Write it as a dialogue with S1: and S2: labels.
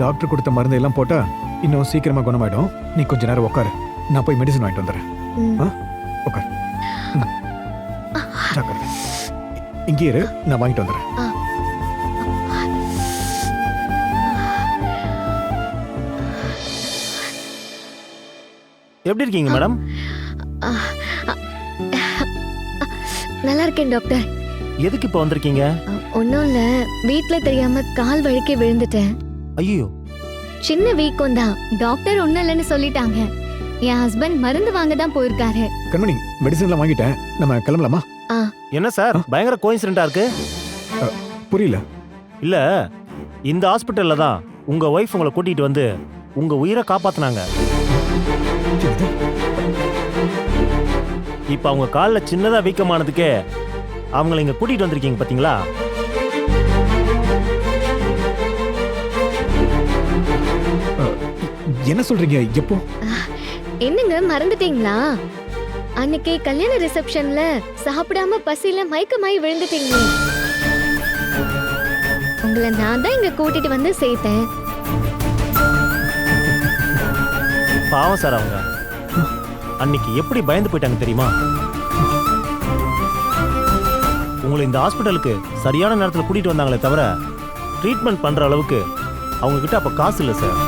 S1: Doctor கொடுத்த மருந்து எல்லாம் போட்டா இன்னும் சீக்கிரமா குணமாயிடும். நீ கொஞ்ச நேரம் உட்காரு, நான் போய் மெடிசன் வாங்கிட்டு வந்துடுறேன். உட்கார். ஜாக்கிரதை. இங்கே இரு, நான் வாங்கிட்டு வந்துடுறேன்.
S2: எப்படி இருக்கீங்க மேடம்?
S3: நல்லா இருக்கேன் டாக்டர்.
S2: எதுக்கு இப்போ வந்திருக்கீங்க?
S3: ஒன்றும் இல்லை, வீட்டில் தெரியாம கால் வழுக்கி விழுந்துட்டேன்.
S2: ஐயோ,
S3: சின்ன வீக்கம் தான், டாக்டர் ஒன்றும் இல்லைன்னு சொல்லிட்டாங்க. என் ஹஸ்பண்ட் மருந்து வாங்க தான் போயிருக்காரு.
S1: கண்மணி, மெடிசன்லாம் வாங்கிட்டேன், நம்ம கிளம்பலாமா?
S2: என்ன சார் பயங்கர கோயின்சிடென்ட்டா இருக்கு?
S1: புரியல.
S2: இல்ல, இந்த ஹாஸ்பிட்டல்ல தான் உங்க ஒய்ஃப் உங்களை கூட்டிட்டு வந்து உங்க உயிரை காப்பாத்துனாங்க. இப்ப அவங்க காலில் சின்னதா வீக்கமானதுக்கே அவங்களை இங்க கூட்டிட்டு வந்திருக்கீங்க பாத்தீங்களா?
S1: என்ன சொல்றீங்க? எப்போ?
S3: என்னங்க மறந்துட்டீங்களா? அன்னைக்கு கல்யாண ரிசப்ஷன்ல சாப்பிடாம பசியில மயக்கமாயி விழுந்துட்டீங்க. உங்களை நான் தான் இங்க கூட்டிட்டு வந்து சேர்த்தேன்.
S2: பாவம் சார், அவங்க அன்னைக்கு எப்படி பயந்து போயிட்டாங்க தெரியுமா? உங்களை இந்த ஹாஸ்பிட்டலுக்கு சரியான நேரத்தில் கூட்டிட்டு வந்தாங்களே தவிர ட்ரீட்மெண்ட் பண்ற அளவுக்கு அவங்க கிட்ட அப்ப காசு இல்லை சார்.